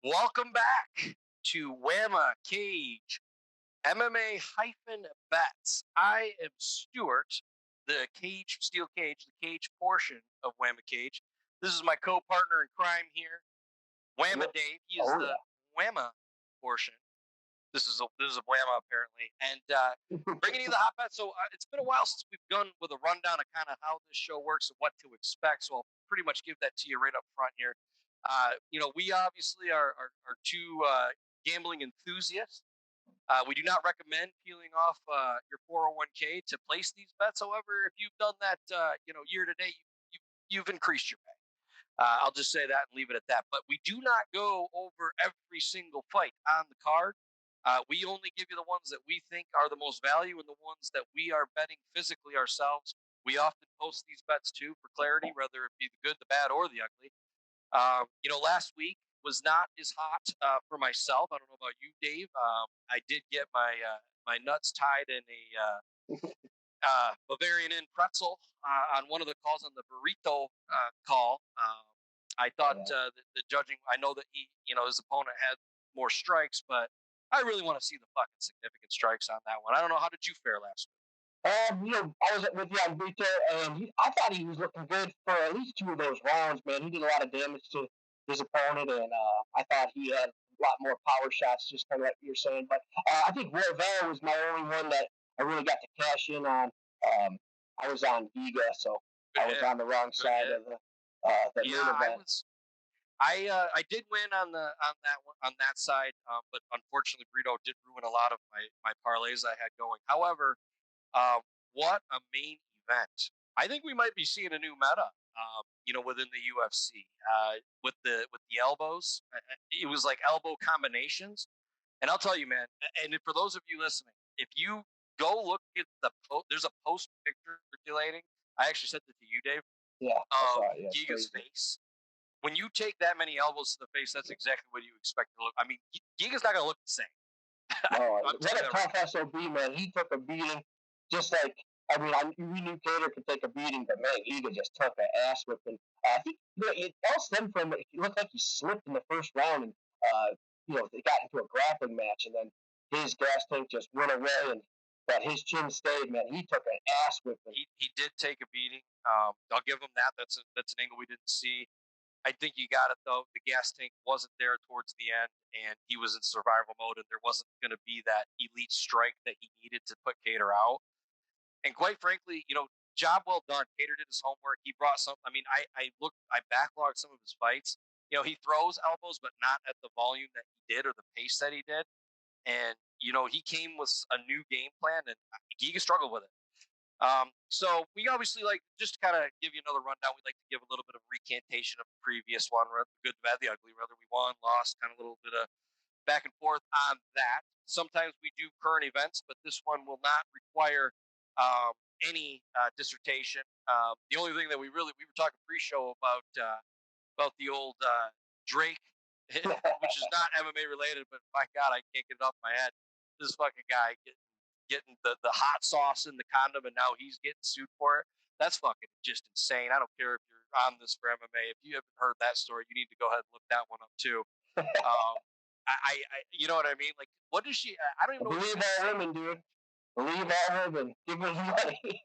Welcome back to Whamma Cage MMA-Bets. I am Stuart, the steel cage, the cage portion of Whamma Cage. This is my co-partner in crime here, Whamma Dave. He is the Whamma portion. This is a Whamma apparently, and bringing you the hot bet. So it's been a while since we've gone with a rundown of kind of how this show works and what to expect. So I'll pretty much give that to you right up front here. We obviously are two gambling enthusiasts. We do not recommend peeling off your 401k to place these bets. However, if you've done that, year to date, you've increased your pay. I'll just say that and leave it at that. But we do not go over every single fight on the card. We only give you the ones that we think are the most value and the ones that we are betting physically ourselves. We often post these bets too for clarity, whether it be the good, the bad, or the ugly. Last week was not as hot for myself. I don't know about you, Dave. I did get my nuts tied in a Bavarian Inn pretzel on one of the calls on the burrito call. I thought the judging. I know that his opponent had more strikes, but I really want to see the fucking significant strikes on that one. I don't know. How did you fare last week? I was with you on burrito, and I thought he was looking good for at least two of those rounds. Man, he did a lot of damage to his opponent, and I thought he had a lot more power shots, just kind of like you're saying. But I think Vieira was my only one that I really got to cash in on. I was on Giga, so I was on the wrong side of the main event. I did win on that side, but unfortunately, Burrito did ruin a lot of my parlays I had going. However, what a main event! I think we might be seeing a new meta, within the UFC with the elbows. It was like elbow combinations, and I'll tell you, man. And for those of you listening, if you go look at there's a post picture circulating. I actually sent it to you, Dave. Yeah, Giga's face. When you take that many elbows to the face, that's exactly what you expect to look. I mean, Giga's not going to look the same. No, what a tough SOB, man. He took a beating, just like, we knew Cater could take a beating, but man, Giga just took an ass whipping. I think it all stemmed from it. Looked like he slipped in the first round, and they got into a grappling match, and then his gas tank just went away, but his chin stayed. Man, he took an ass whipping. He did take a beating. I'll give him that. That's an angle we didn't see. I think you got it, though. The gas tank wasn't there towards the end, and he was in survival mode, and there wasn't going to be that elite strike that he needed to put Cater out. And quite frankly, job well done. Cater did his homework. He brought some. I mean, I backlogged some of his fights. He throws elbows, but not at the volume that he did or the pace that he did. And, he came with a new game plan, and Giga struggled with it. So we obviously just to kind of give you another rundown, we'd like to give a little bit of recantation of the previous one, the good, the bad, the ugly, whether we won, lost, kind of a little bit of back and forth on that. Sometimes we do current events, but this one will not require any dissertation. The only thing that we were talking pre-show about the old Drake, which is not MMA related, but my God, I can't get it off my head. This fucking guy getting the hot sauce in the condom, and now he's getting sued for it. That's fucking just insane. I don't care if you're on this for MMA. If you haven't heard that story, you need to go ahead and look that one up too. I you know what I mean? Like, what does she? I don't even know. Believe all women, dude. Believe all women. Give them money.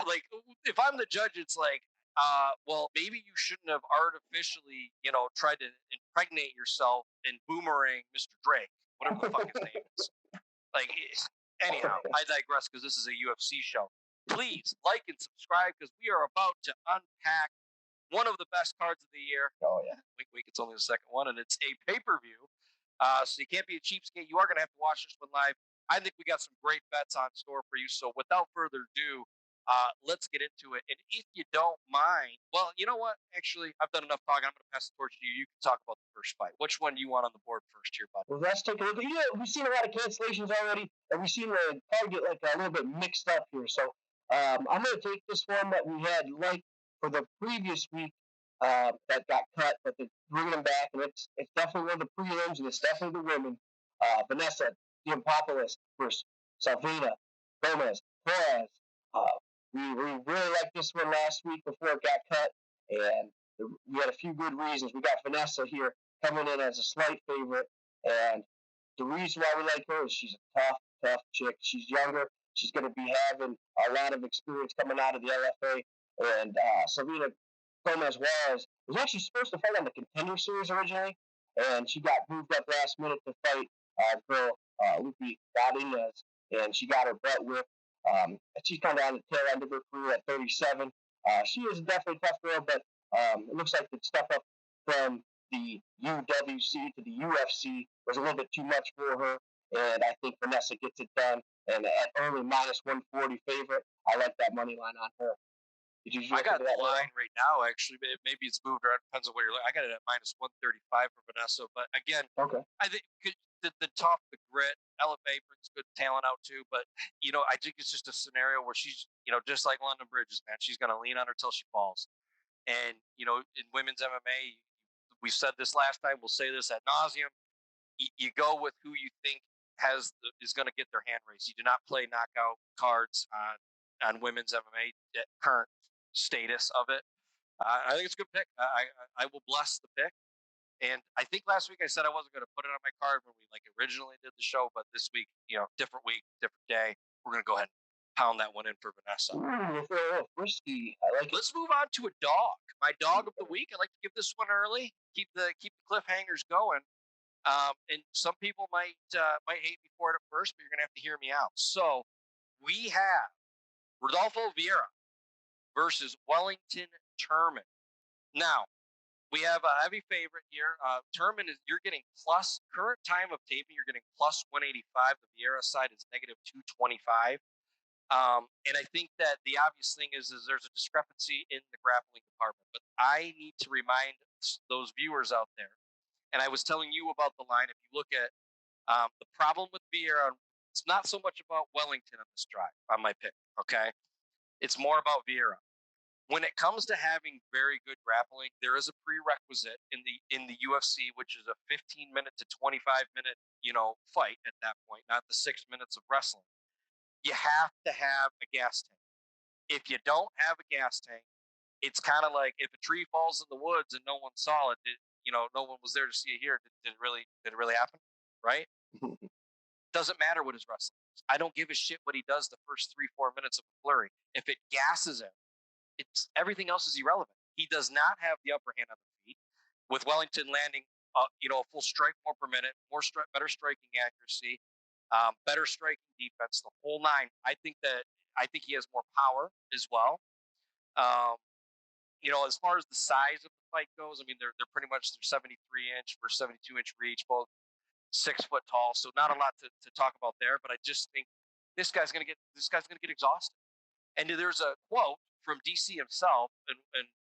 Like, if I'm the judge, it's like, well, maybe you shouldn't have artificially, tried to impregnate yourself and boomerang Mr. Drake, whatever the fuck his name is. Like, anyhow, I digress because this is a UFC show. Please like and subscribe because we are about to unpack one of the best cards of the year. Oh, yeah. Wink, it's only the second one, and it's a pay-per-view. So you can't be a cheapskate. You are going to have to watch this one live. I think we got some great bets on store for you. So without further ado, let's get into it. And if you don't mind, well, you know what? Actually, I've done enough talking. I'm going to pass the torch to you. You can talk about the first fight. Which one do you want on the board first here, bud? Well, let's take a look. We've seen a lot of cancellations already, and we've seen the card get a little bit mixed up here. So I'm going to take this one that we had for the previous week that got cut, but they're bringing them back, and it's definitely one of the prelims, and it's definitely the women. Vanessa Diampopoulos versus Salvina Gomez Torres. We really liked this one last week before it got cut, and we had a few good reasons. We got Vanessa here coming in as a slight favorite. And the reason why we like her is she's a tough chick. She's younger. She's going to be having a lot of experience coming out of the LFA. And Selena Gomez was actually supposed to fight on the Contender Series originally, and she got moved up last minute to fight girl Lupi Godinez, and she got her butt whipped. She's kind of on the tail end of her career at 37. She is definitely a tough girl, but it looks like the step up from the UWC to the UFC was a little bit too much for her, and I think Vanessa gets it done. And at only minus 140 favorite, I like that money line on her. I got the line right now, actually. Maybe it's moved around. Depends on where you're looking. I got it at minus 135 for Vanessa. But again, okay. I think the tough, the grit, LFA brings good talent out too. But, I think it's just a scenario where she's, just like London Bridges, man. She's going to lean on her till she falls. And, in women's MMA, we said this last time. We'll say this ad nauseum. You go with who you think is going to get their hand raised. You do not play knockout cards on women's MMA at current status of it. I think it's a good pick. I will bless the pick. And I think last week I said I wasn't going to put it on my card when we originally did the show, but this week, different week, different day. We're going to go ahead and pound that one in for Vanessa. Risky. I like it. Let's move on to a dog. My dog of the week. I like to give this one early. Keep the cliffhangers going. And some people might hate me for it at first, but you're going to have to hear me out. So we have Rodolfo Vieira versus Wellington Turman. Now, we have a heavy favorite here. Turman you're getting plus, current time of taping, you're getting plus 185. The Vieira side is negative 225. And I think that the obvious thing is there's a discrepancy in the grappling department. But I need to remind those viewers out there, and I was telling you about the line, if you look at the problem with Vieira, it's not so much about Wellington on this drive, on my pick, okay? It's more about Vieira. When it comes to having very good grappling, there is a prerequisite in the UFC, which is a 15-minute to 25-minute, fight at that point, not the 6 minutes of wrestling. You have to have a gas tank. If you don't have a gas tank, it's kind of like if a tree falls in the woods and no one saw it, no one was there to see it here. Did it really happen? Right? Doesn't matter what his wrestling is. I don't give a shit what he does the first 3-4 minutes of a flurry. If it gasses him, everything else is irrelevant. He does not have the upper hand on the feet. With Wellington landing, a full strike more per minute, better striking accuracy, better striking defense, the whole nine. I think he has more power as well. As far as the size of the fight goes, I mean, they're pretty much 73-inch for 72-inch reach, both 6 foot tall. So not a lot to talk about there. But I just think this guy's gonna get exhausted. And there's a quote from DC himself in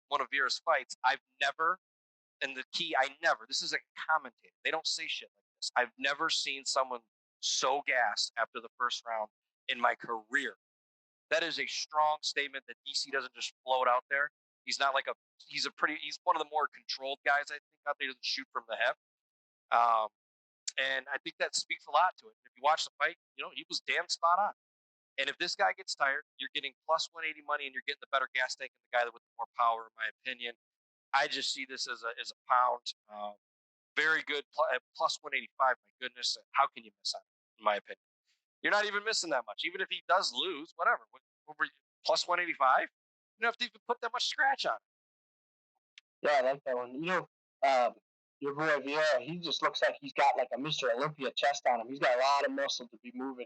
one of Vieira's fights. This is a commentator. They don't say shit like this. I've never seen someone so gassed after the first round in my career. That is a strong statement that DC doesn't just float out there. He's not he's one of the more controlled guys, I think, out there. He doesn't shoot from the hip. And I think that speaks a lot to it. If you watch the fight, he was damn spot on. And if this guy gets tired, you're getting plus 180 money, and you're getting the better gas tank and the guy with more power, in my opinion. I just see this as a pound. Very good. Plus 185. My goodness. How can you miss on it, in my opinion? You're not even missing that much. Even if he does lose, whatever. Plus 185? You don't have to even put that much scratch on it. Yeah, I like that one. Your boy Vieira, he just looks like he's got like a Mr. Olympia chest on him. He's got a lot of muscle to be moving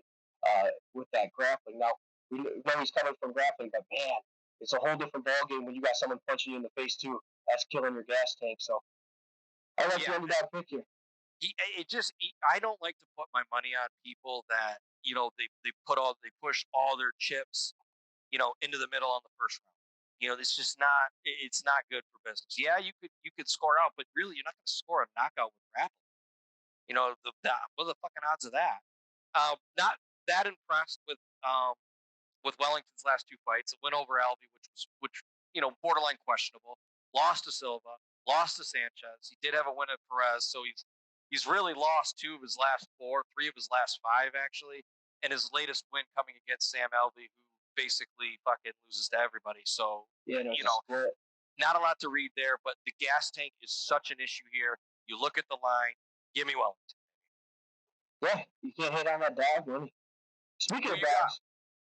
with that grappling. Now, we know he's coming from grappling, but man, it's a whole different ballgame when you got someone punching you in the face too. That's killing your gas tank. So I like the underdog pick here. I don't like to put my money on people that they push all their chips into the middle on the first round. It's just not. It's not good for business. Yeah, you could score out, but really you're not going to score a knockout with grappling. What are the fucking odds of that? Not that impressed with Wellington's last 2 fights. A win over Alvey, which borderline questionable. Lost to Silva. Lost to Sanchez. He did have a win at Perez, so he's really lost 2 of his last 4, 3 of his last 5 actually, and his latest win coming against Sam Alvey, who basically fucking loses to everybody. So not a lot to read there, but the gas tank is such an issue here. You look at the line. Give me Wellington. Yeah, you can't hit on that dog, really. Speaking of dogs,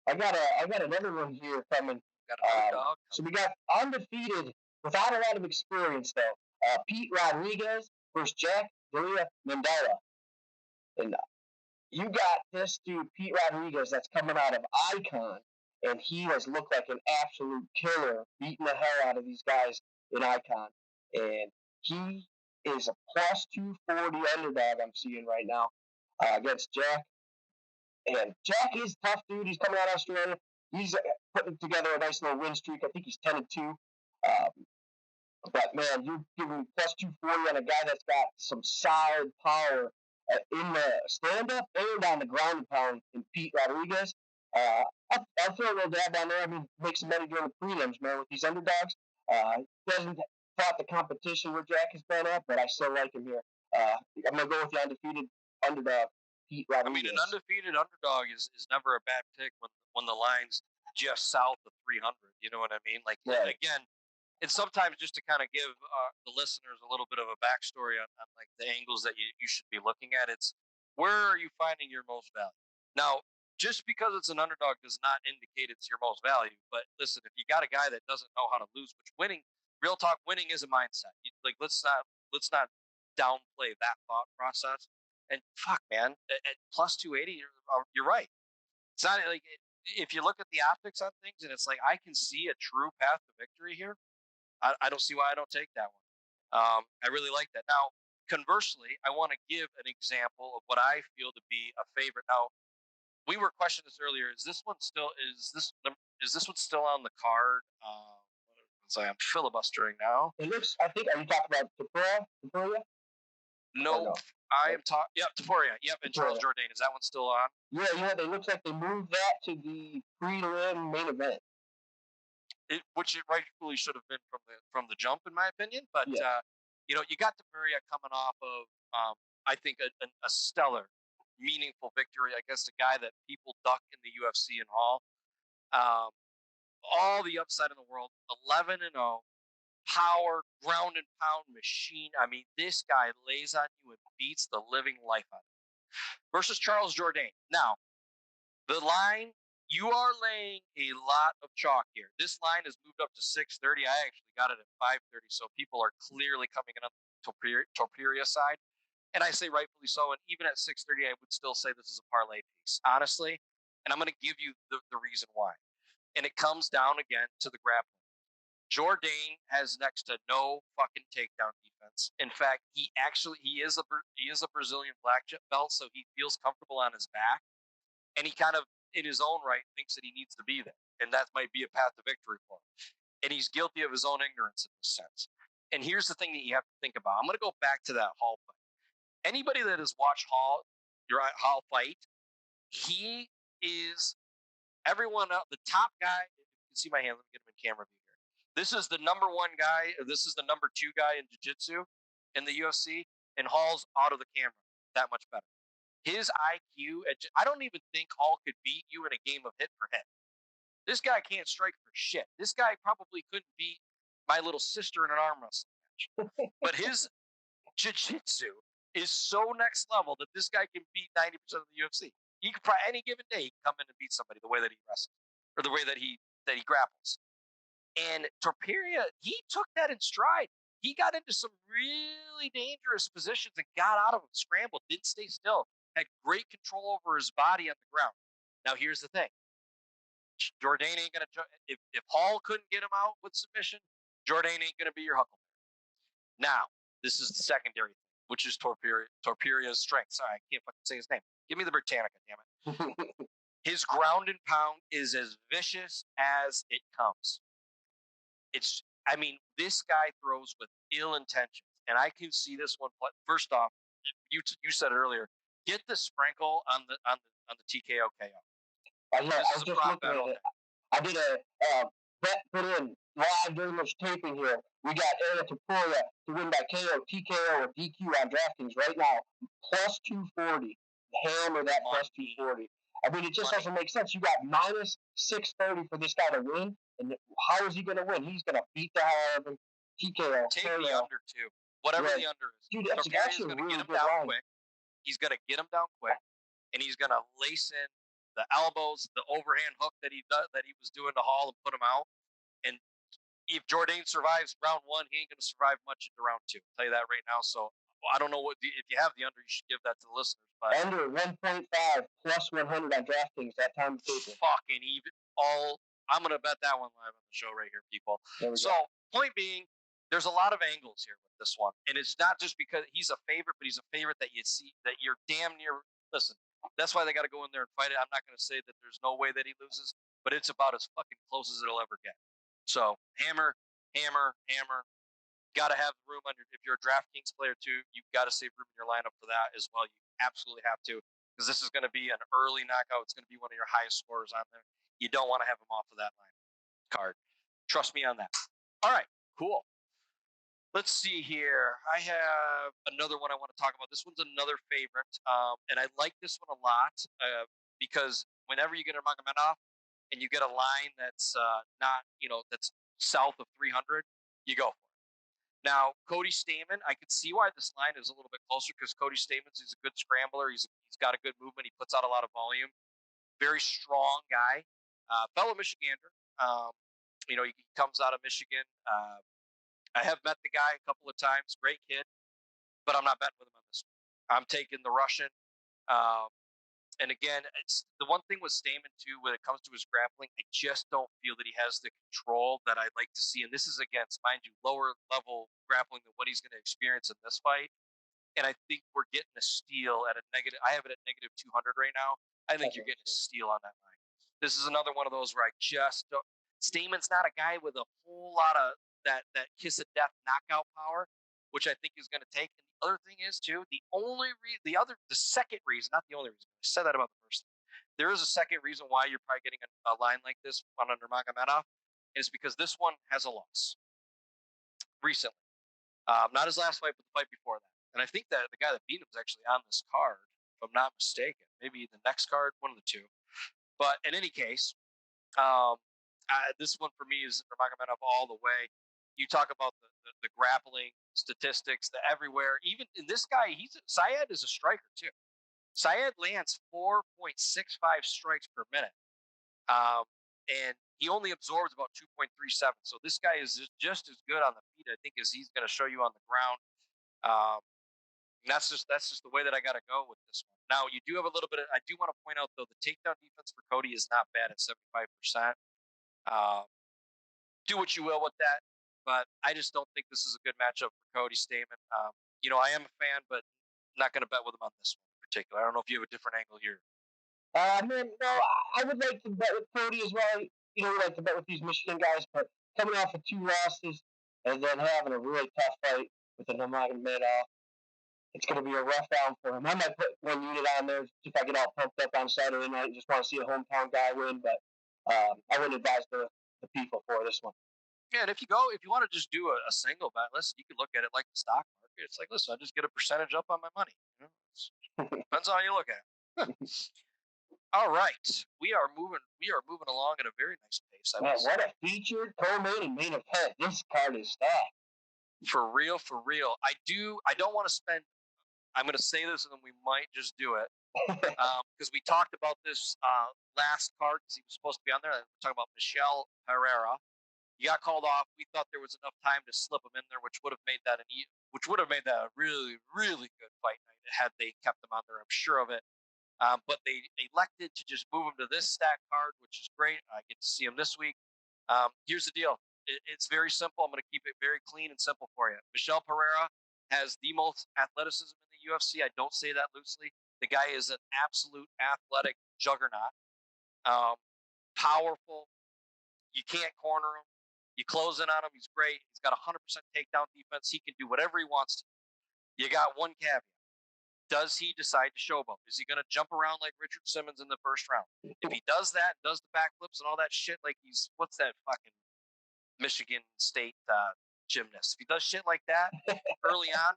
I got another one here coming. Got another dog. So we got undefeated, without a lot of experience though. Pete Rodriguez versus Jack Della Mandela. And you got this dude, Pete Rodriguez, that's coming out of Icon, and he has looked like an absolute killer, beating the hell out of these guys in Icon. And he is a plus 240 underdog I'm seeing right now against Jack. And Jack is tough, dude. He's coming out of Australia. He's putting together a nice little win streak. I think he's 10-2. But man, you're giving me plus 240 on a guy that's got some solid power in the stand-up and on the ground and pound in Pete Rodriguez. I'll throw a little dab on there. I mean, make some money during the prelims, man, with these underdogs. He hasn't fought the competition where Jack has been at, but I still like him here. I'm going to go with the undefeated underdog, Pete Rodriguez. I mean, an undefeated underdog is never a bad pick when the line's just south of 300. You know what I mean? Like, again, and sometimes just to kind of give the listeners a little bit of a backstory on like the angles that you should be looking at, it's where are you finding your most value? Now, just because it's an underdog does not indicate it's your most value. But listen, if you got a guy that doesn't know how to lose, which real talk, winning is a mindset. Like let's not downplay that thought process. And fuck, man, at plus 280, you're right. It's not like if you look at the optics on things, and it's like I can see a true path to victory here. I don't see why I don't take that one. I really like that. Now, conversely, I want to give an example of what I feel to be a favorite. Now, we were questioning this earlier. Is this one still one still on the card? So I'm filibustering now. It looks. I think. Are you talking about Topuria? No, I am talking. Yep, Topuria. Yep, and Charles Jourdain. Is that one still on? Yeah. It looks like they moved that to the prelim main event. Which it rightfully should have been from the jump, in my opinion. But you got Topuria coming off of I think a stellar, meaningful victory against a guy that people duck in the UFC and all. All the upside in the world, 11-0, power, ground and pound machine. I mean, this guy lays on you and beats the living life out of you. Versus Charles Jourdain. Now, the line. You are laying a lot of chalk here. This line has moved up to 630. I actually got it at 530, so people are clearly coming in on the Topuria side. And I say rightfully so. And even at 630, I would still say this is a parlay piece, honestly. And I'm going to give you the reason why. And it comes down again to the grappling. Jourdain has next to no fucking takedown defense. In fact, he is a Brazilian black belt, so he feels comfortable on his back. And he kind of, in his own right, thinks that he needs to be there. And that might be a path to victory for him. And he's guilty of his own ignorance in this sense. And here's the thing that you have to think about. I'm going to go back to that Hall fight. Anybody that has watched Hall fight, he is everyone else, the top guy. You can see my hand. Let me get him in camera view here. This is the number one guy. Or this is the number two guy in jiu-jitsu in the UFC. And Hall's out of the camera that much better. His IQ, I don't even think Hall could beat you in a game of hit for hit. This guy can't strike for shit. This guy probably couldn't beat my little sister in an arm wrestling match. But his jiu-jitsu is so next level that this guy can beat 90% of the UFC. He could probably any given day he can come in and beat somebody the way that he wrestles or the way that he grapples. And Topuria, he took that in stride. He got into some really dangerous positions and got out of them, scrambled, didn't stay still. Had great control over his body on the ground. Now, here's the thing. Jourdain ain't going to – if Hall couldn't get him out with submission, Jourdain ain't going to be your huckleberry. Now, this is the secondary thing, which is Topuria's strength. Sorry, I can't fucking say his name. Give me the Britannica, damn it. His ground and pound is as vicious as it comes. This guy throws with ill intentions, and I can see this one. First off, you said earlier, get the sprinkle on the TKO KO. I was just looking at it. I did a bet put in live during this taping here. We got Topuria to win by KO, TKO, or DQ on DraftKings right now. Plus 240. Hammer that plus 240. I mean, it just doesn't make sense. You got minus 630 for this guy to win. And how is he going to win? He's going to beat the hell out of him. TKO. Take the under, too. whatever the under is. Dude, So that's Gary is actually going a to really get him good down line. quick. He's going to get him down quick, and he's going to lace in the elbows, the overhand hook that he was doing to Hall and put him out. And if Jourdain survives round one, he ain't going to survive much into round two. I'll tell you that right now. So I don't know if you have the under, you should give that to the listeners. But under 1.5 plus 100 on DraftKings that time of paper. Fucking even. I'm going to bet that one live on the show right here, people. So point being, there's a lot of angles here with this one, and it's not just because he's a favorite, but he's a favorite that you see that you're damn near. Listen, that's why they got to go in there and fight it. I'm not going to say that there's no way that he loses, but it's about as fucking close as it'll ever get. So hammer. Got to have room under. If you're a DraftKings player too, you've got to save room in your lineup for that as well. You absolutely have to, because this is going to be an early knockout. It's going to be one of your highest scorers on there. You don't want to have him off of that line card. Trust me on that. All right, cool. Let's see here. I have another one I want to talk about. This one's another favorite, and I like this one a lot because whenever you get a Nurmagomedov and you get a line that's not, that's south of 300, you go for it. Now, Cody Stamann, I could see why this line is a little bit closer because Cody Stamann is a good scrambler. He's got a good movement. He puts out a lot of volume. Very strong guy. Fellow Michigander. He comes out of Michigan. I have met the guy a couple of times. Great kid. But I'm not betting with him on this one. I'm taking the Russian. And again, it's the one thing with Stamann, too, when it comes to his grappling, I just don't feel that he has the control that I'd like to see. And this is against, mind you, lower level grappling than what he's going to experience in this fight. And I think we're getting a steal at a negative. I have it at negative 200 right now. I think you're getting a steal on that line. This is another one of those where I just don't. Stamann's not a guy with a whole lot of that kiss of death knockout power, which I think is going to take. And the other thing is too, the second reason, not the only reason, I said that about the first thing. There is a second reason why you're probably getting a line like this on Nurmagomedov, and it's because this one has a loss recently. Not his last fight, but the fight before that. And I think that the guy that beat him was actually on this card, if I'm not mistaken. Maybe the next card, one of the two. But in any case, this one for me is Nurmagomedov all the way. You talk about the grappling statistics, the everywhere. Even in this guy, Syed is a striker too. Syed lands 4.65 strikes per minute, and he only absorbs about 2.37. So this guy is just as good on the feet, I think, as he's going to show you on the ground. And that's just the way that I got to go with this one. Now, you do have a little bit of. I do want to point out though, the takedown defense for Cody is not bad at 75%. Do what you will with that, but I just don't think this is a good matchup for Cody Stamann. I am a fan, but not going to bet with him on this one in particular. I don't know if you have a different angle here. No, I would like to bet with Cody as well. Like to bet with these Michigan guys, but coming off of 2 losses and then having a really tough fight with the Nurmagomedov, it's going to be a rough round for him. I might put one unit on there if I get all pumped up on Saturday night and just want to see a hometown guy win, but I wouldn't advise the people for this one. Yeah, and if you want to just do a single bet, listen, you can look at it like the stock market. It's like, listen, I just get a percentage up on my money. Depends on how you look at it. All right, we are moving along at a very nice pace. Man, what a featured co-main and main event! This card is stacked. For real. I don't want to spend. I'm going to say this, and then we might just do it because we talked about this last card because he was supposed to be on there. We're talking about Michel Pereira. He got called off. We thought there was enough time to slip him in there, which would have made that a really, really good fight night had they kept him on there. I'm sure of it. But they elected to just move him to this stack card, which is great. I get to see him this week. Here's the deal. It's very simple. I'm going to keep it very clean and simple for you. Michel Pereira has the most athleticism in the UFC. I don't say that loosely. The guy is an absolute athletic juggernaut. Powerful. You can't corner him. You close in on him. He's great. He's got 100% takedown defense. He can do whatever he wants to. You got one caveat. Does he decide to showboat? Is he going to jump around like Richard Simmons in the first round? If he does that, does the backflips and all that shit, like what's that fucking Michigan State gymnast? If he does shit like that early on,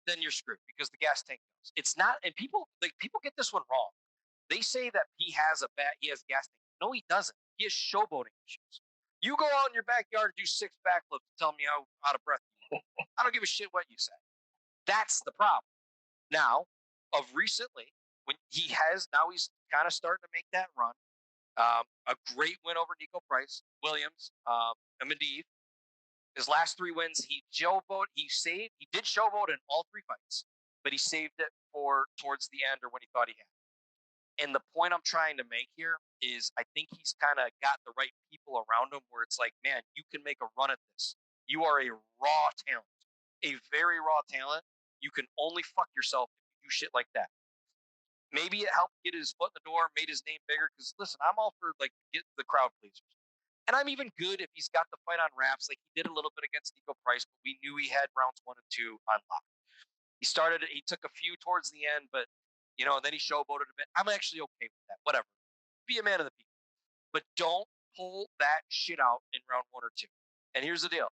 then you're screwed because the gas tank goes. It's not, and people get this one wrong. They say that he has gas tank. No, he doesn't. He has showboating issues. You go out in your backyard and do 6 backflips and tell me how out of breath you are. I don't give a shit what you say. That's the problem. Now, of recently, when he's kind of starting to make that run. A great win over Nico Price, Williams, and Medivh. His last 3 wins, he did showboat in all 3 fights, but he saved it for towards the end or when he thought he had. And the point I'm trying to make here is I think he's kind of got the right people around him where it's like, man, you can make a run at this. You are a raw talent, a very raw talent. You can only fuck yourself if you do shit like that. Maybe it helped get his foot in the door, made his name bigger. Because listen, I'm all for like get the crowd pleasers, and I'm even good if he's got the fight on wraps. Like he did a little bit against Nico Price, but we knew he had rounds 1 and 2 on lock. He took a few towards the end, but then he showboated a bit. I'm actually okay with that. Whatever, be a man of the people, but don't pull that shit out in round 1 or 2. And here's the deal: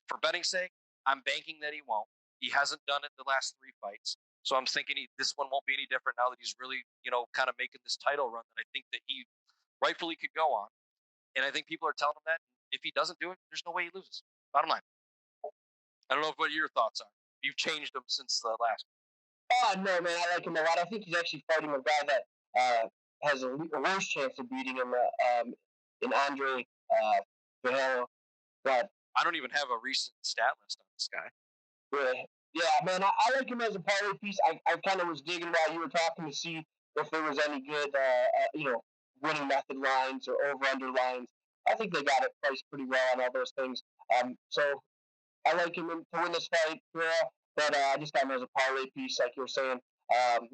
for betting's sake, I'm banking that he won't. He hasn't done it the last 3 fights. So I'm thinking this one won't be any different now that he's really, kind of making this title run that I think that he rightfully could go on. And I think people are telling him that if he doesn't do it, there's no way he loses. Bottom line. I don't know what your thoughts are. You've changed him since the last one. No, man, I like him a lot. I think he's actually fighting a guy that has a worse chance of beating him in André Featherweight. But I don't even have a recent stat list on this guy. Really? Yeah, man, I like him as a parlay piece. I kind of was digging while you were talking to see if there was any good, winning method lines or over-under lines. I think they got it priced pretty well on all those things. So I like him to win this fight, but I just got him as a parlay piece, like you were saying.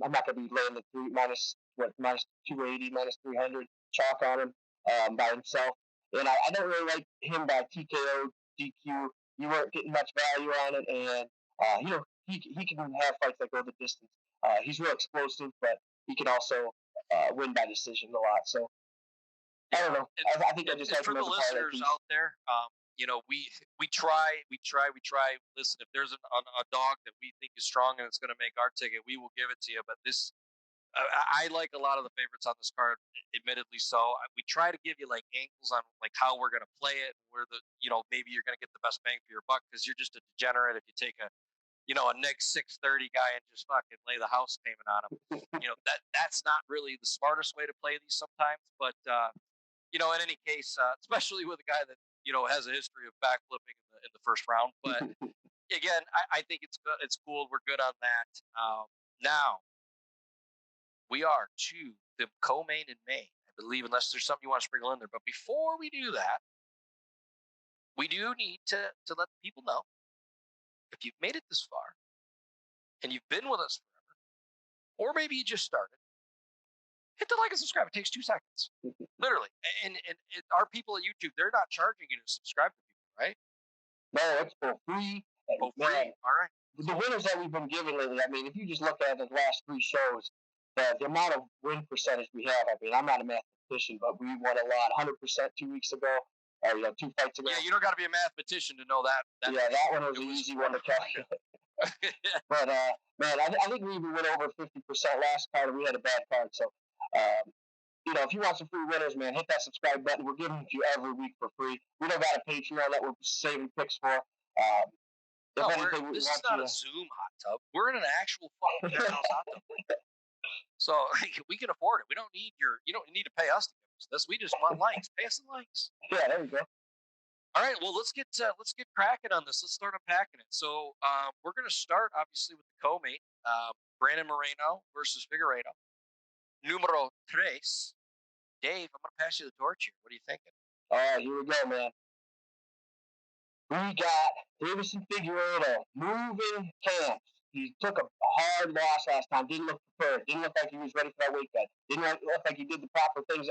I'm not going to be laying the minus 280, minus 300 chalk on him by himself. And I don't really like him by TKO, DQ. You weren't getting much value on it, and he can have fights that go the distance. He's real explosive, but he can also win by decision a lot. So I don't know. I think I just like for him the as a listeners out there. We try. Listen, if there's a dog that we think is strong and it's going to make our ticket, we will give it to you. But this, I like a lot of the favorites on this card, admittedly so. We try to give you like angles on like how we're going to play it, where maybe you're going to get the best bang for your buck because you're just a degenerate if you take a neg 630 guy and just fucking lay the house payment on him. That's not really the smartest way to play these sometimes. But in any case, especially with a guy that has a history of backflipping in the first round. But again, I think it's good. It's cool. We're good on that. Now. We are to the co-main in May, I believe, unless there's something you want to sprinkle in there. But before we do that, we do need to let people know, if you've made it this far and you've been with us forever, or maybe you just started, hit the like and subscribe. It takes 2 seconds, literally. And our people at YouTube, they're not charging you to subscribe to people, right? No, it's for free. For free. All right. The winners that we've been giving lately, I mean, if you just look at the last 3 shows, the amount of win percentage we have, I mean, I'm not a mathematician, but we won a lot, 100% 2 weeks ago, or 2 fights ago. Yeah, you don't got to be a mathematician to know that. That one was an easy one to calculate. But, man, I think we even went over 50% last card, and we had a bad card. So, if you want some free winners, man, hit that subscribe button. We're giving it to you every week for free. We don't got a Patreon that we're saving picks for. This is not a Zoom hot tub. We're in an actual fucking warehouse hot tub. So we can afford it. We don't need you don't need to pay us to give us this. We just want likes. Pay us some likes. Yeah, there you go. All right. Well, let's get cracking on this. Let's start unpacking it. So we're going to start obviously with the co-main, Brandon Moreno versus Figueiredo. Numero 3. Dave, I'm going to pass you the torch here. What are you thinking? All right, here we go, man. We got Deiveson Figueiredo moving camps. He took a hard loss last time. Didn't look prepared. Didn't look like he was ready for that weight cut. Didn't look like he did the proper things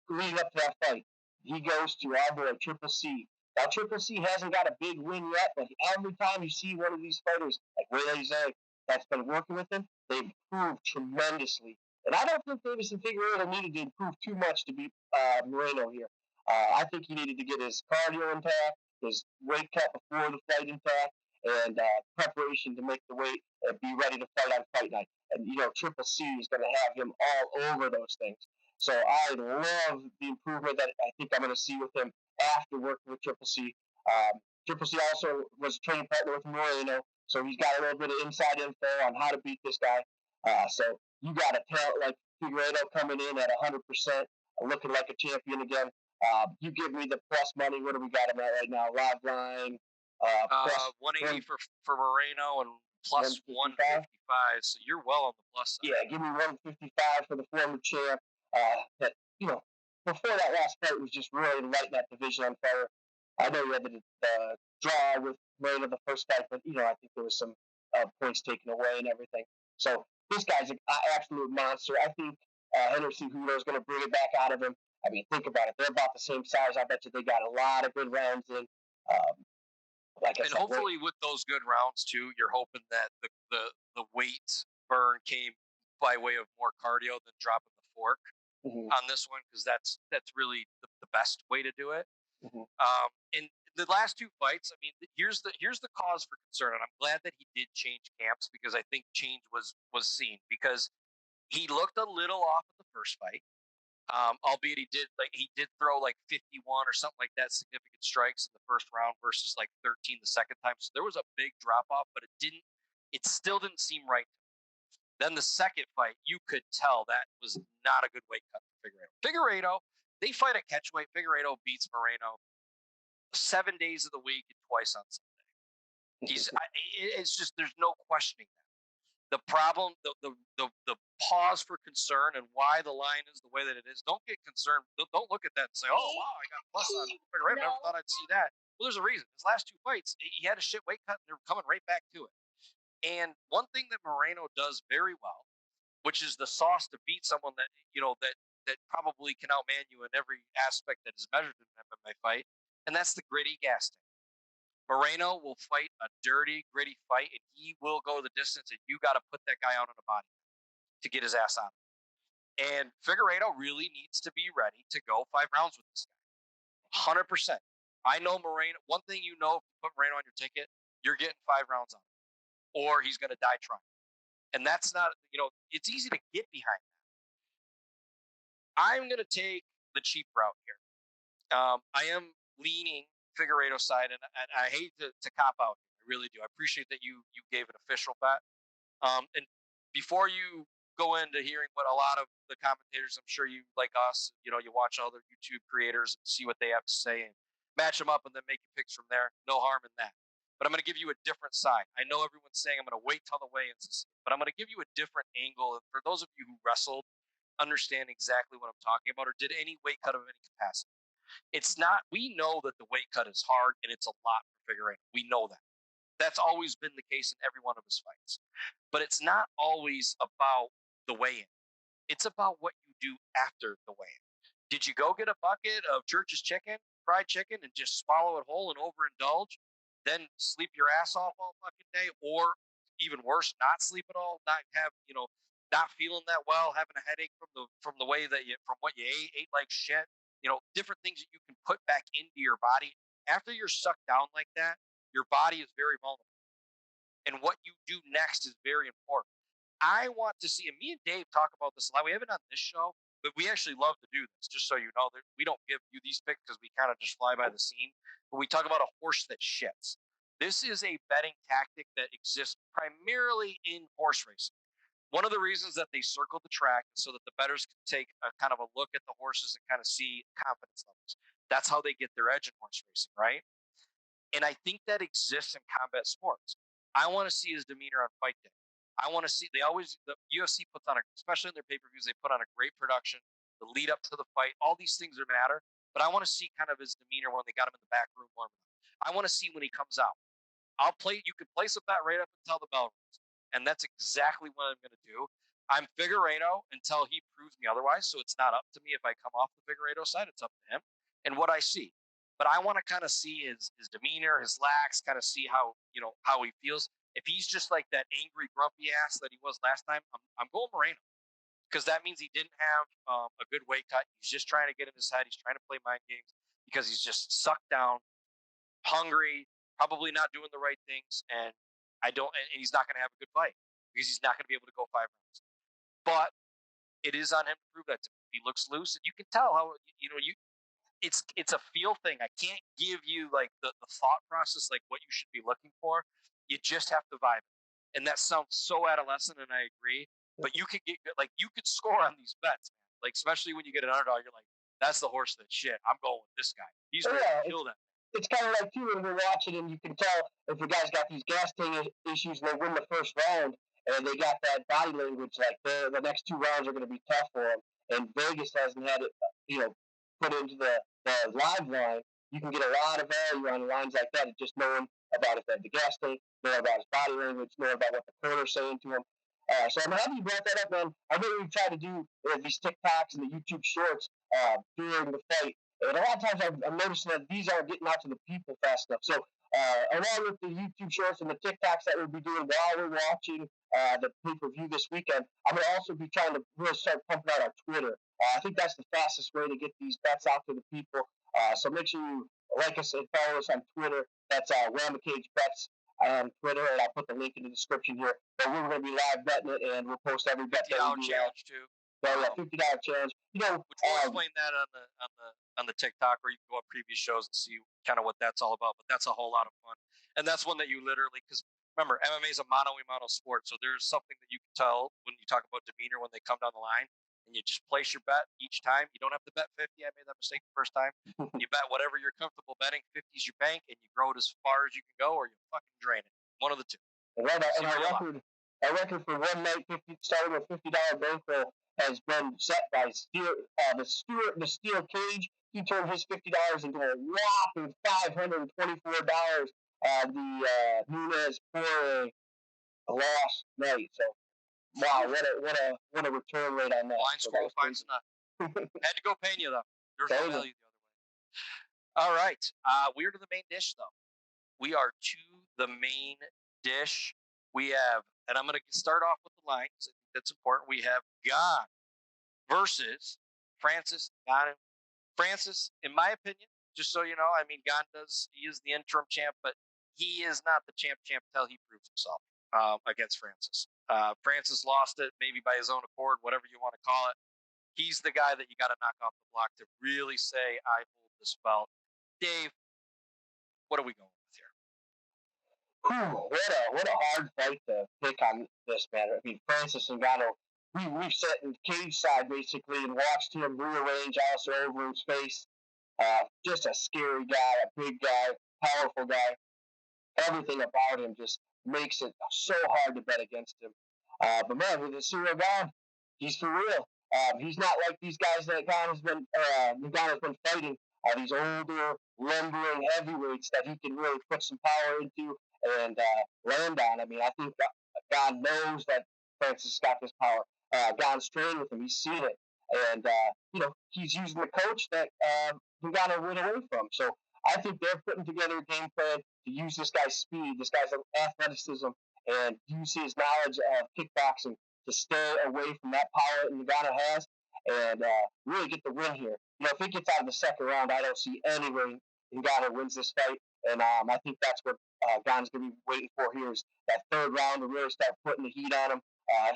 leading up to that fight. He goes to our boy Triple C. Now Triple C hasn't got a big win yet, but every time you see one of these fighters like Wellington that's been working with him, they've improved tremendously. And I don't think Deiveson Figueiredo needed to improve too much to beat Moreno here. I think he needed to get his cardio intact, his weight cut before the fight intact, and preparation to make the weight and be ready to fight on fight night. And, Triple C is going to have him all over those things. So I love the improvement that I think I'm going to see with him after working with Triple C. Triple C also was a training partner with Moreno, so he's got a little bit of inside info on how to beat this guy. So you got a talent like Figueiredo coming in at 100%, looking like a champion again. You give me the plus money. What do we got him at right now? Live line. Plus 180 for Moreno and plus 155. So you're well on the plus side. Yeah, give me 155 for the former champ. That before that last fight was just really lighting that division on fire. I know you had the draw with Moreno the first fight, but I think there was some points taken away and everything. So this guy's an absolute monster. I think Henderson Cejudo is going to bring it back out of him. I mean, think about it. They're about the same size. I bet you they got a lot of good rounds in. And hopefully with those good rounds too, you're hoping that the weight burn came by way of more cardio than dropping the fork on this one, because that's really the best way to do it. And the last two fights, I mean, here's the cause for concern, and I'm glad that he did change camps, because I think change was seen, because he looked a little off at the first fight. Albeit he did throw like 51 or something like that significant strikes in the first round versus like 13 the second time. So there was a big drop off, but it still didn't seem right. Then the second fight, you could tell that was not a good weight cut for Figueiredo. They fight at catchweight. Figueiredo beats Moreno 7 days of the week and twice on Sunday. It's just, there's no questioning that. The problem, the pause for concern and why the line is the way that it is, don't get concerned. Don't look at that and say, oh, wow, I got plus on Figueiredo. I never thought I'd see that. Well, there's a reason. His last two fights, he had a shit weight cut, and they're coming right back to it. And one thing that Moreno does very well, which is the sauce to beat someone that, that probably can outman you in every aspect that is measured in an MMA fight, and that's the gritty gas tank. Moreno will fight a dirty, gritty fight, and he will go the distance, and you got to put that guy out on a body to get his ass out. And Figueiredo really needs to be ready to go 5 rounds with this guy. 100%. I know Moreno. One thing if you put Moreno on your ticket, you're getting 5 rounds on him, or he's going to die trying. And that's not, it's easy to get behind that. I'm going to take the cheap route here. I am leaning Figueiredo side, and I hate to cop out. I really do. I appreciate that you gave an official bet. And before you go into hearing what a lot of the commentators, I'm sure you, like us, you watch other YouTube creators and see what they have to say and match them up and then make your picks from there. No harm in that. But I'm going to give you a different side. I know everyone's saying I'm going to wait till the weigh-ins, but I'm going to give you a different angle. And for those of you who wrestled, understand exactly what I'm talking about, or did any weight cut of any capacity. It's not, we know that the weight cut is hard and it's a lot for Figueiredo. We know that. That's always been the case in every one of his fights. But it's not always about the weigh-in. It's about what you do after the weigh-in. Did you go get a bucket of Church's chicken, fried chicken, and just swallow it whole and overindulge? Then sleep your ass off all fucking day? Or even worse, not sleep at all, not have, not feeling that well, having a headache from the way that from what you ate like shit. Different things that you can put back into your body. After you're sucked down like that, your body is very vulnerable. And what you do next is very important. I want to see, and me and Dave talk about this a lot. We haven't on this show, but we actually love to do this, just so you know. That we don't give you these picks because we kind of just fly by the scene. But we talk about a horse that shits. This is a betting tactic that exists primarily in horse racing. One of the reasons that they circle the track is so that the bettors can take a kind of a look at the horses and kind of see confidence levels. That's how they get their edge in horse racing, right? And I think that exists in combat sports. I want to see his demeanor on fight day. I want to see, the UFC puts on, especially in their pay-per-views, they put on a great production, the lead up to the fight, all these things that matter. But I want to see kind of his demeanor when they got him in the back room warming up. I want to see when he comes out. You can place a bet right up until the bell rings. And that's exactly what I'm going to do. I'm Figueiredo until he proves me otherwise. So it's not up to me if I come off the Figueiredo side. It's up to him and what I see. But I want to kind of see his demeanor, his lax, kind of see how he feels. If he's just like that angry, grumpy ass that he was last time, I'm going Moreno, because that means he didn't have a good weight cut. He's just trying to get in his head. He's trying to play mind games because he's just sucked down, hungry, probably not doing the right things, and he's not going to have a good fight because he's not going to be able to go 5 rounds. But it is on him to prove that to me. He looks loose, and you can tell how it's a feel thing. I can't give you like the thought process, like what you should be looking for. You just have to vibe it. And that sounds so adolescent, and I agree. But you could get like you could score on these bets, man. Like especially when you get an underdog, you're like, that's the horse that shit. I'm going with this guy. He's ready to kill that. It's kind of like too when we're watching, and you can tell if the guy's got these gas tank issues and they win the first round, and they got that body language, like the next 2 rounds are going to be tough for them. And Vegas hasn't had it, put into the live line. You can get a lot of value on lines like that, and just knowing about if they have the gas tank, knowing about his body language, knowing about what the corner's saying to him. So I'm happy you brought that up, man. I know we've tried to do these TikToks and the YouTube shorts during the fight. And a lot of times I'm noticing that these aren't getting out to the people fast enough. So along with the YouTube shorts and the TikToks that we'll be doing while we're watching the pay-per-view this weekend, I'm going to also be trying to really start pumping out our Twitter. I think that's the fastest way to get these bets out to the people. So make sure you like us and follow us on Twitter. That's Ramacage Bets on Twitter, and I'll put the link in the description here. But we're going to be live betting it, and we'll post every bet that we do. Challenge too. So yeah, $50 challenge. Which we'll explain that on the TikTok, where you can go on previous shows and see kind of what that's all about. But that's a whole lot of fun, and that's one that you literally, because remember, MMA is a mano-a-mano sport, so there's something that you can tell when you talk about demeanor when they come down the line, and you just place your bet each time. You don't have to bet 50. I made that mistake the first time. You bet whatever you're comfortable betting. 50 is your bank, and you grow it as far as you can go, or you fucking drain it. One of the two. And our record for one night, starting with $50 bankroll, has been set by the steel cage. He turned his $50 into a whopping $524. The Nunez Poirier lost night. So wow, what a return rate on that. Blind squirrel finds a nut. Had to go Pena though. There's no value the other way. All right, we're to the main dish though. We are to the main dish. We have, and I'm going to start off with the line because I think that's important. We have Gane versus Francis Ngannou. Francis, in my opinion, just so you know, I mean, Gane he is the interim champ, but he is not the champ until he proves himself against Francis. Francis lost it maybe by his own accord, whatever you want to call it. He's the guy that you got to knock off the block to really say, I hold this belt. Dave, what are we going with here? What a hard fight to pick on this, man. I mean, Francis Ngannou, we've sat in cage side basically and watched him rearrange Alistair Overeem's face. Just a scary guy, a big guy, powerful guy. Everything about him just makes it so hard to bet against him. But man, with the CIRYL GANE, he's for real. He's not like these guys that Ngannou has been fighting. These older, lumbering heavyweights that he can really put some power into and land on. I mean, I think God knows that Francis got this power. Gane's trained with him. He's seen it. And, he's using the coach that Ngannou went away from. So I think they're putting together a game plan to use this guy's speed, this guy's athleticism, and use his knowledge of kickboxing to stay away from that power that Ngannou has and really get the win here. If it gets out of the second round, I don't see any way Ngannou wins this fight. And I think that's what Gane's going to be waiting for here is that third round to really start putting the heat on him,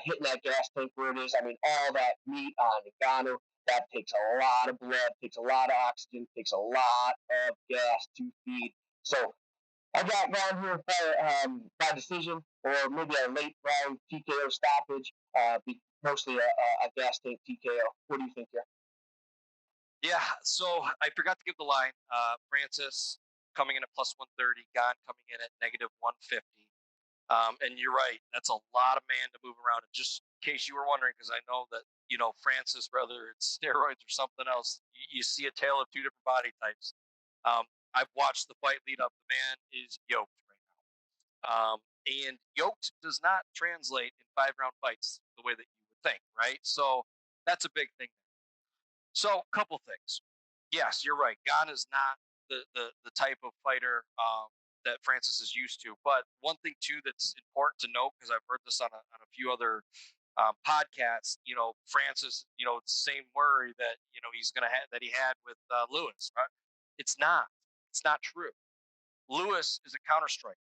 hitting that gas tank where it is. I mean, all that meat on Ngannou, that takes a lot of blood, takes a lot of oxygen, takes a lot of gas to feed. So I got Gane here by decision or maybe a late round TKO stoppage, mostly a gas tank TKO. What do you think here? Yeah, so I forgot to give the line. Francis coming in at plus 130, Gane coming in at negative 150. And you're right, that's a lot of man to move around. And just in case you were wondering, because I know that, Francis, whether it's steroids or something else, you see a tale of two different body types. I've watched the fight lead up. The man is yoked right now. And yoked does not translate in 5-round fights the way that you would think, right? So that's a big thing. So, a couple things. Yes, you're right. Gane is not the type of fighter that Francis is used to. But one thing too that's important to note, because I've heard this on a few other podcasts. Francis, it's the same worry that he's going to have that he had with Lewis. Right? It's not. It's not true. Lewis is a counter striker.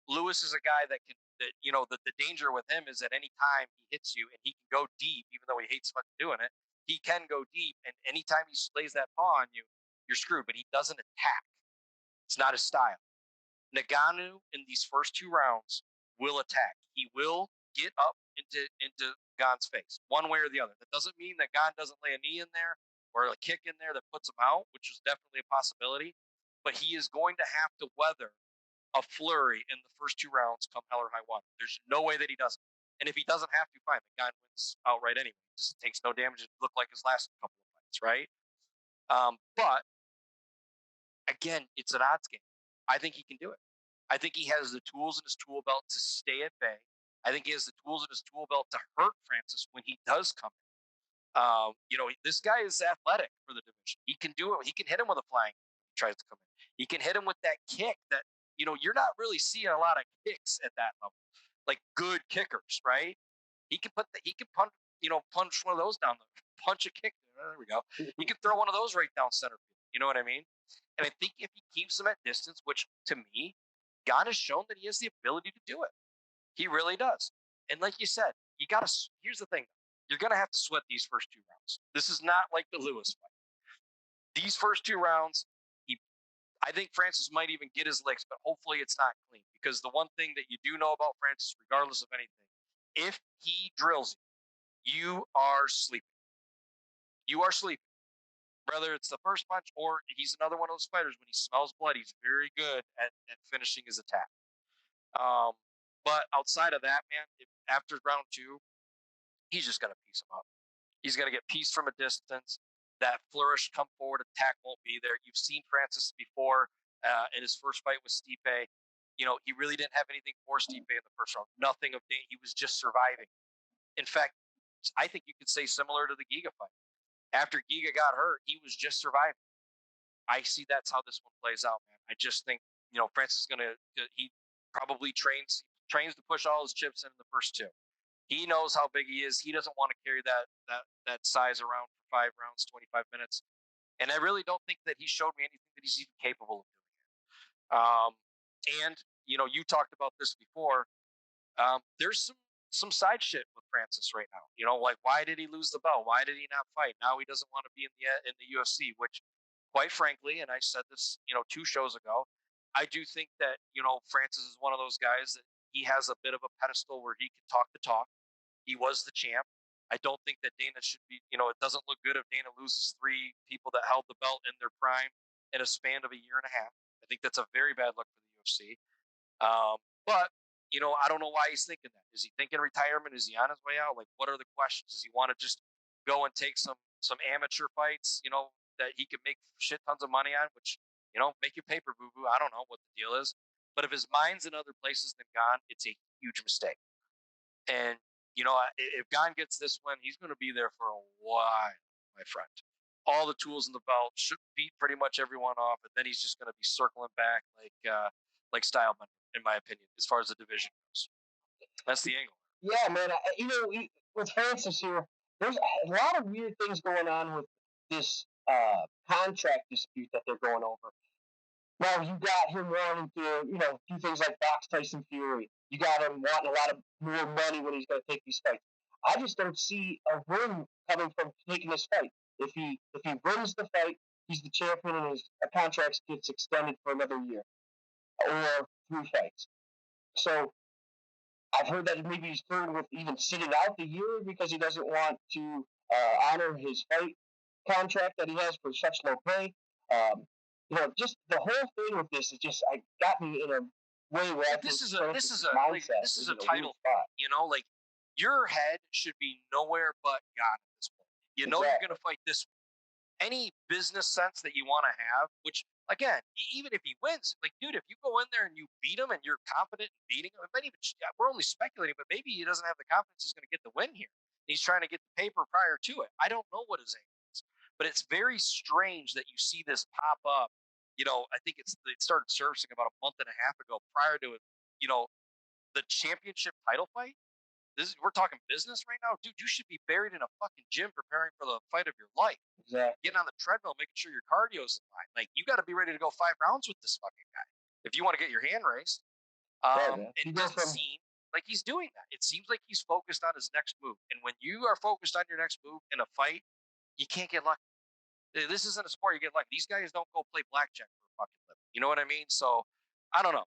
Lewis is a guy that can. The danger with him is that any time he hits you and he can go deep, even though he hates fucking doing it. He can go deep, and anytime he lays that paw on you, you're screwed. But he doesn't attack. It's not his style. Ngannou in these first 2 rounds will attack. He will get up into Gane's face, one way or the other. That doesn't mean that Gane doesn't lay a knee in there or a kick in there that puts him out, which is definitely a possibility. But he is going to have to weather a flurry in the first 2 rounds come hell or high water. There's no way that he doesn't. And if he doesn't have to, fine. Gane wins outright anyway. Just takes no damage. It looked like his last couple of fights, right? But again, it's an odds game. I think he can do it. I think he has the tools in his tool belt to stay at bay. I think he has the tools in his tool belt to hurt Francis when he does come in. This guy is athletic for the division. He can do it. He can hit him with a flying when he tries to come in. He can hit him with that kick that, you're not really seeing a lot of kicks at that level. Like good kickers, right? He can punch one of those down punch a kick. There we go. He can throw one of those right down center field. You know what I mean? And I think if he keeps them at distance, which to me, Gane has shown that he has the ability to do it. He really does. And like you said, here's the thing. You're going to have to sweat these first 2 rounds. This is not like the Lewis fight. These first 2 rounds, I think Francis might even get his licks, but hopefully it's not clean. Because the one thing that you do know about Francis, regardless of anything, if he drills you are sleeping. You are sleeping. Whether it's the first punch or he's another one of those fighters, when he smells blood, he's very good at finishing his attack. But outside of that, man, after round 2, he's just going to piece him up. He's going to get pieced from a distance. That flourish, come forward, attack won't be there. You've seen Francis before in his first fight with Stipe. He really didn't have anything for Stipe in the first round. Nothing of danger. He was just surviving. In fact, I think you could say similar to the Giga fight. After Giga got hurt, he was just surviving. I see that's how this one plays out, man. I just think, Francis is he probably trains to push all his chips in the first 2. He knows how big he is. He doesn't want to carry that size around for 5 rounds, 25 minutes. And I really don't think that he showed me anything that he's even capable of doing. And, you talked about this before. There's some side shit with Francis right now. Like, why did he lose the belt? Why did he not fight? Now he doesn't want to be in the UFC, which, quite frankly, and I said this, 2 shows ago, I do think that, Francis is one of those guys that he has a bit of a pedestal where he can talk the talk. He was the champ. I don't think that Dana should be, it doesn't look good if Dana loses 3 people that held the belt in their prime in a span of a year and a half. I think that's a very bad look for the UFC. But I don't know why he's thinking that. Is he thinking retirement? Is he on his way out? Like, what are the questions? Does he want to just go and take some amateur fights, that he could make shit tons of money on, which, make your paper, boo-boo. I don't know what the deal is. But if his mind's in other places than Gane, it's a huge mistake. And, if Gane gets this one, he's going to be there for a while, my friend. All the tools in the belt should beat pretty much everyone off, and then he's just going to be circling back like Stamann, in my opinion, as far as the division goes. That's the angle. Yeah, man. With Francis here, there's a lot of weird things going on with this contract dispute that they're going over. Now, you got him wanting to, do things like box Tyson Fury. You got him wanting a lot of more money when he's going to take these fights. I just don't see a win coming from taking this fight. If he wins the fight, he's the champion and his contract gets extended for another year or 3 fights. So I've heard that maybe he's through with even sitting out the year because he doesn't want to honor his fight contract that he has for such low pay. Just the whole thing with this is just got me in a way where this is a title spot. Like, your head should be nowhere but God at this point. Exactly. You're going to fight this. Any business sense that you want to have, which, again, even if he wins, like, dude, if you go in there and you beat him and you're confident in beating him, we're only speculating, but maybe he doesn't have the confidence he's going to get the win here. He's trying to get the paper prior to it. I don't know what his aim is, but it's very strange that you see this pop up. I think it started surfacing about a month and a half ago prior to it, the championship title fight. We're talking business right now, dude. You should be buried in a fucking gym preparing for the fight of your life. Exactly. Getting on the treadmill, making sure your cardio's in line. Like, you got to be ready to go 5 rounds with this fucking guy if you want to get your hand raised. And it doesn't seem like he's doing that. It seems like he's focused on his next move. And when you are focused on your next move in a fight, you can't get lucky. This isn't a sport you get like. These guys don't go play blackjack for a fucking living. You know what I mean? So I don't know.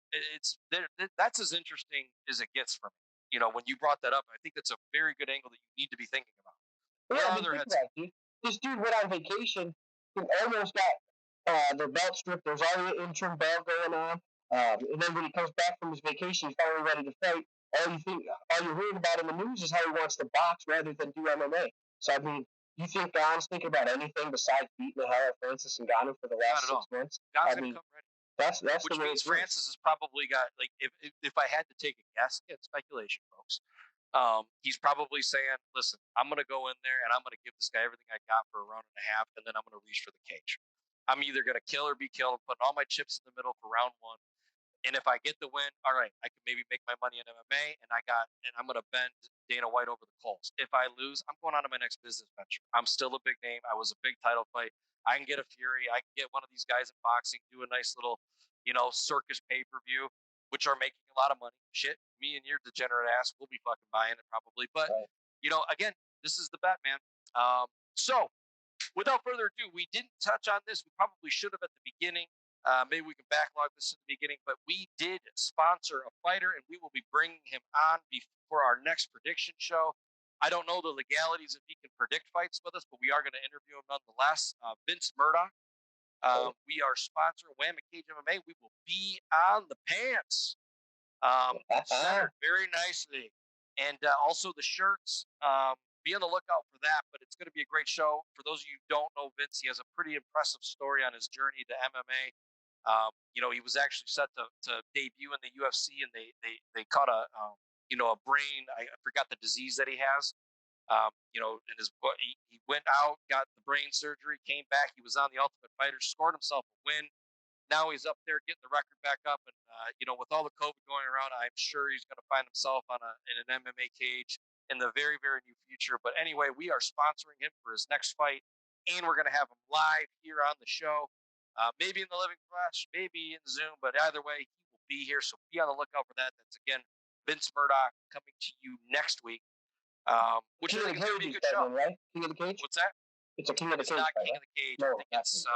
That's as interesting as it gets for me. You know, when you brought that up, I think that's a very good angle that you need to be thinking about. Yeah, think about it, dude. This dude went on vacation and almost got their belt stripped. There's already an interim belt going on. And then when he comes back from his vacation, he's finally ready to fight. All you're hearing about in the news is how he wants to box rather than do MMA. So I mean, you think Don's thinking about anything besides beating the hell out of Francis Ngannou for the last 6 months? Don's gonna come ready. That's which means Francis has probably got like if I had to take a guess, it's speculation, folks. He's probably saying, "Listen, I'm going to go in there and I'm going to give this guy everything I got for a round and a half, and then I'm going to reach for the cage. I'm either going to kill or be killed. I'm putting all my chips in the middle for round one, and if I get the win, all right, I can maybe make my money in MMA, and I'm going to bend Dana White over the coals. If I lose, I'm going on to my next business venture. I'm still a big name. I was a big title fight. I can get a Fury. I can get one of these guys in boxing, do a nice little, circus pay-per-view, which are making a lot of money. Shit, me and your degenerate ass will be fucking buying it probably. But, again, this is the bet, man. So, without further ado, we didn't touch on this. We probably should have at the beginning. Maybe we can backlog this at the beginning, but we did sponsor a fighter, and we will be bringing him on for our next prediction show. I don't know the legalities if he can predict fights with us, but we are going to interview him nonetheless. Vince Murdoch. We are sponsoring Wham Cage MMA. We will be on the pants. Centered very nicely. And also the shirts. Be on the lookout for that, but it's going to be a great show. For those of you who don't know Vince, he has a pretty impressive story on his journey to MMA. He was actually set to debut in the UFC, and they caught a brain. I forgot the disease that he has. In his he went out, got the brain surgery, came back. He was on the Ultimate Fighter, scored himself a win. Now he's up there getting the record back up, and with all the COVID going around, I'm sure he's going to find himself in an MMA cage in the very, very near future. But anyway, we are sponsoring him for his next fight, and we're going to have him live here on the show. Maybe in the living flesh, maybe in Zoom, but either way, he will be here. So be on the lookout for that. That's again Vince Murdoch coming to you next week. Which I think is going to be a good show. Right? King of the Cage? What's that? It's a King of the Cage. It's not King of the Cage. No, I think it's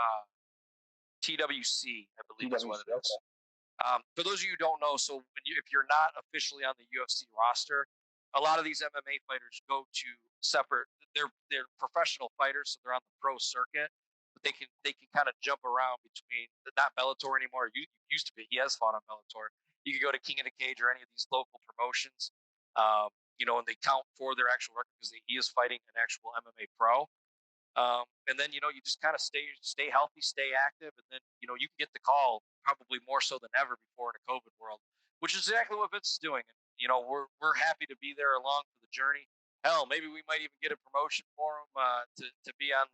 TWC, I believe is what it is. Okay. For those of you who don't know, so if you're not officially on the UFC roster, a lot of these MMA fighters go to separate. They're professional fighters, so they're on the pro circuit. But they can kind of jump around between not Bellator anymore. You used to be. He has fought on Bellator. You could go to King of the Cage or any of these local promotions. And they count for their actual record because he is fighting an actual MMA pro. And then, you just kind of stay healthy, stay active. And then, you can get the call probably more so than ever before in a COVID world, which is exactly what Vince is doing. And, we're happy to be there along for the journey. Hell, maybe we might even get a promotion for him to be on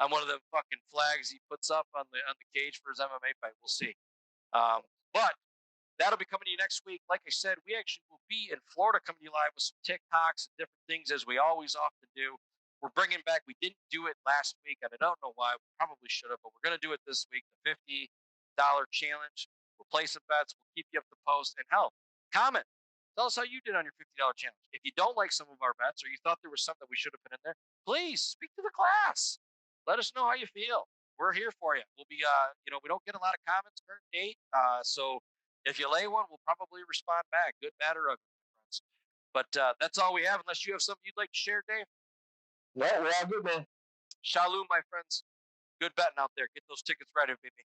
one of the fucking flags he puts up on the cage for his MMA fight. We'll see. But that'll be coming to you next week. Like I said, we actually will be in Florida coming to you live with some TikToks and different things as we always often do. We're bringing back, we didn't do it last week, and I don't know why. We probably should have, but we're going to do it this week, the $50 challenge. We'll play some bets. We'll keep you up to post. And hell, comment. Tell us how you did on your $50 challenge. If you don't like some of our bets or you thought there was something we should have put in there, please speak to the class. Let us know how you feel. We're here for you. We'll be, we don't get a lot of comments current date. So if you lay one, we'll probably respond back, good, bad, or ugly, friends. But that's all we have, unless you have something you'd like to share, Dave. No, we're all good, man. Shalom, my friends. Good betting out there. Get those tickets ready, baby.